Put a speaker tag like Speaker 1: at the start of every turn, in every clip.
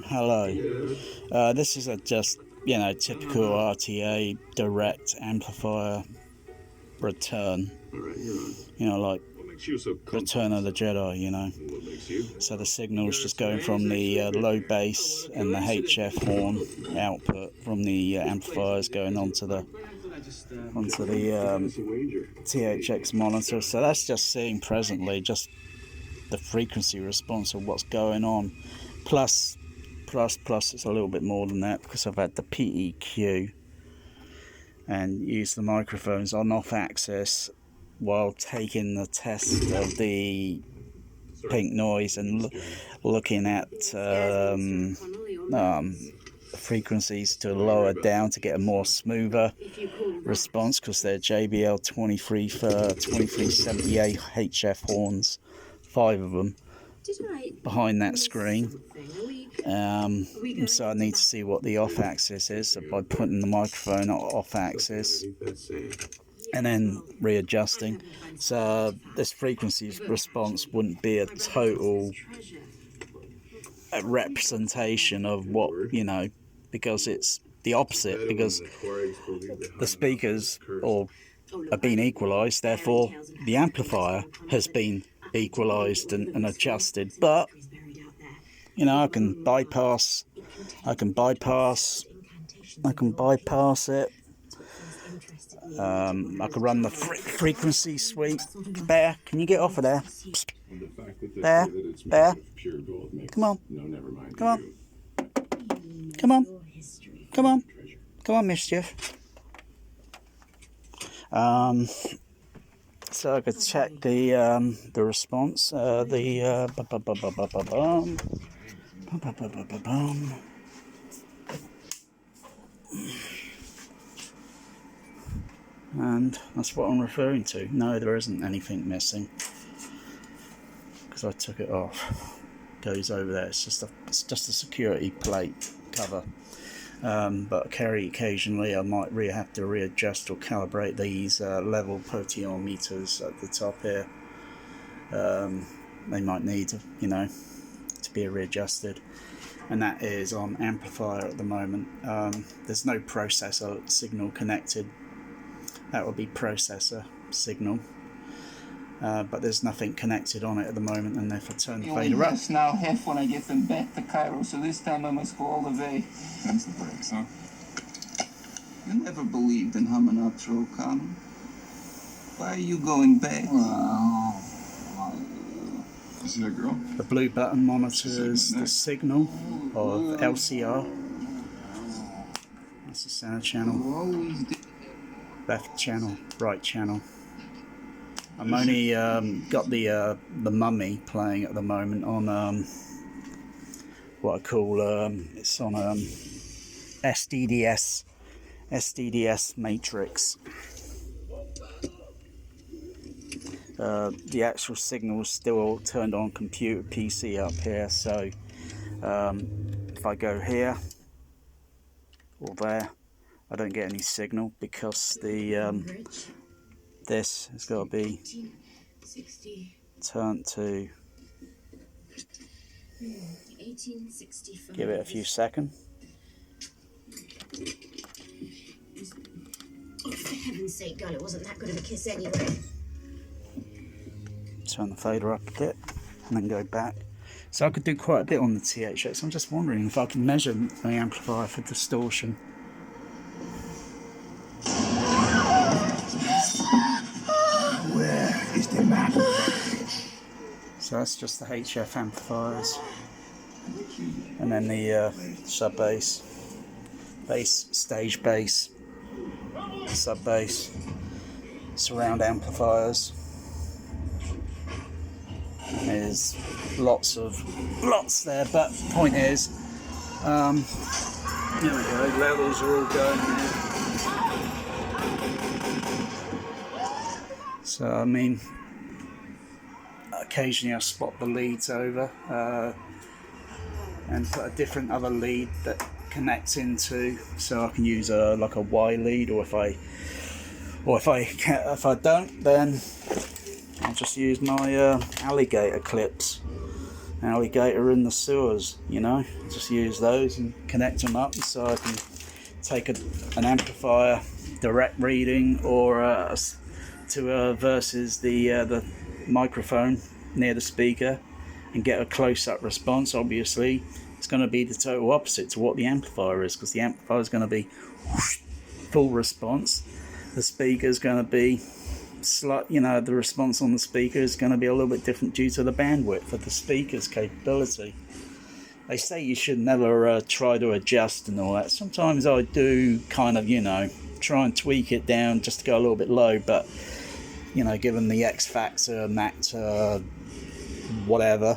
Speaker 1: Hello. This is a just, typical RTA direct amplifier return. Like Return of the Jedi, So the signal is just going from the low bass and the HF horn output from the amplifiers going onto the THX monitor. So that's just seeing presently just the frequency response of what's going on. Plus it's a little bit more than that because I've had the PEQ and used the microphones on off axis while taking the test of the pink noise and looking at frequencies to lower down to get a more smoother response, because they're JBL 2378 HF horns, 5 of them behind that screen. So I need to see what the off axis is, so by putting the microphone off axis and then readjusting. So this frequency response wouldn't be a total representation of what, because it's the opposite, because the speakers are being equalized, therefore the amplifier has been equalized and adjusted. But I can bypass it. I could run the frequency sweep. Bear, can you get off of there? Bear, come on, mischief. So I could check the response, and that's what I'm referring to. No, there isn't anything missing because I took it off. Goes over there. It's just a security plate cover. But occasionally I might have to readjust or calibrate these level potentiometers at the top here. They might need to be readjusted, and that is on amplifier at the moment. There's no processor signal connected. That would be processor signal, but there's nothing connected on it at the moment. And if I turn the fader up,
Speaker 2: now half when I get them back to Cairo, so this time I must go all the way.
Speaker 3: That's the breaks, huh?
Speaker 2: You never believed in Hamanatro, Connor. Why are you going back?
Speaker 3: Well, is it a girl?
Speaker 1: the blue button monitors the signal of LCR. That's the center channel, left channel, right channel. I'm only got the Mummy playing at the moment on what I call it's on SDDS matrix. The actual signal is still turned on computer PC up here, so if I go here or there, I don't get any signal because the this has got to be turned to. Give it a few seconds.
Speaker 4: For heaven's sake, girl, it wasn't that good of a kiss anyway.
Speaker 1: Turn the fader up a bit and then go back. So I could do quite a bit on the THX. I'm just wondering if I can measure the amplifier for distortion.
Speaker 3: Where is the map?
Speaker 1: So that's just the HF amplifiers, and then the sub bass, stage bass, sub bass, surround amplifiers. And there's lots there, but the point is, here we go, levels are all going there. So I mean, occasionally I spot the leads over and put a different other lead that connects into, so I can use like a Y lead, or if I don't, then I'll just use my alligator clips alligator in the sewers, you know. Just use those and connect them up so I can take an amplifier direct reading or versus the microphone near the speaker and get a close-up response. Obviously it's going to be the total opposite to what the amplifier is, because the amplifier is going to be whoosh, full response. The speaker is going to be the response on the speaker is going to be a little bit different due to the bandwidth of the speaker's capability. They say you should never try to adjust and all that. Sometimes I do kind of, try and tweak it down just to go a little bit low, but, given the X factor, max, whatever,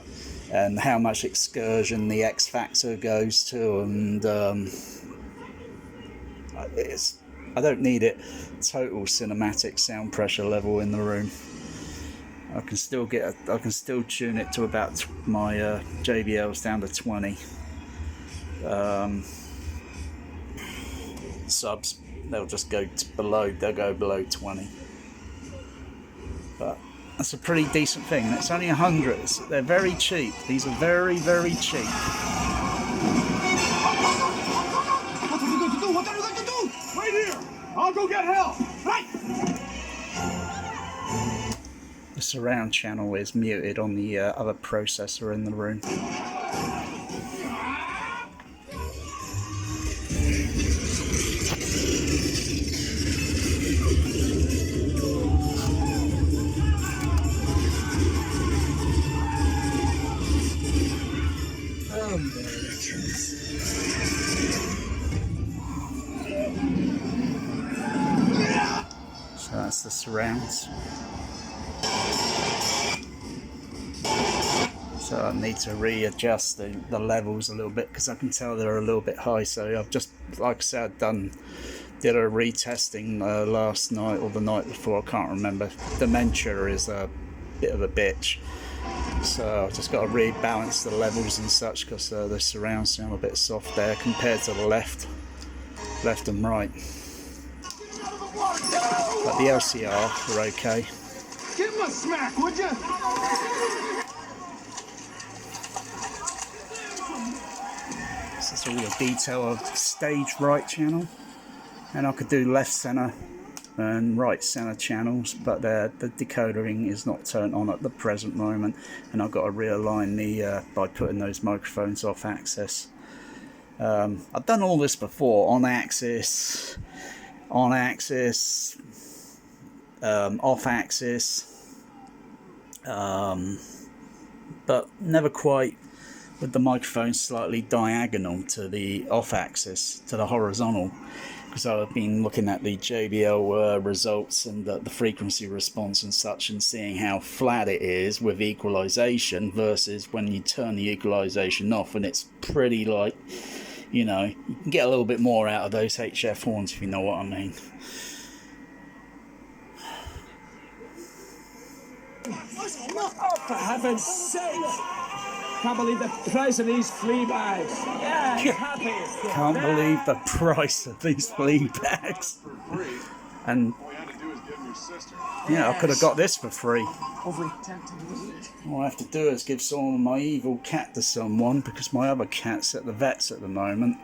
Speaker 1: and how much excursion the X factor goes to, and I don't need it total cinematic sound pressure level in the room. I can still tune it to about my JBLs down to 20. Subs, they'll go below 20. But that's a pretty decent thing, and it's only 100. They're very cheap. These are very, very cheap.
Speaker 5: What are you going to do? Wait here! I'll go get help! Right!
Speaker 1: The surround channel is muted on the other processor in the room. So that's the surrounds. So I need to readjust the levels a little bit because I can tell they're a little bit high. So I've just, like I said, did a retesting last night or the night before, I can't remember. Dementia is a bit of a bitch. So I've just got to rebalance the levels and such because the surrounds sound a bit soft there compared to the left and right. But the LCR are okay.
Speaker 5: Give him a smack, would you?
Speaker 1: This is all the detail of stage right channel, and I could do left center and right center channels, but the decoding is not turned on at the present moment, and I've got to realign the by putting those microphones off axis. I've done all this before, on axis, off axis, but never quite with the microphone slightly diagonal to the off axis, to the horizontal, because I've been looking at the JBL results and the frequency response and such, and seeing how flat it is with equalization versus when you turn the equalization off, and it's pretty like, you can get a little bit more out of those HF horns, if you know what I mean.
Speaker 5: Oh, for heaven's sake! Can't believe the price of these flea bags. Yeah, he's happy.
Speaker 1: Can't believe the price of these flea bags. And yeah, I could have got this for free. All I have to do is give some of my evil cat to someone, because my other cat's at the vet's at the moment.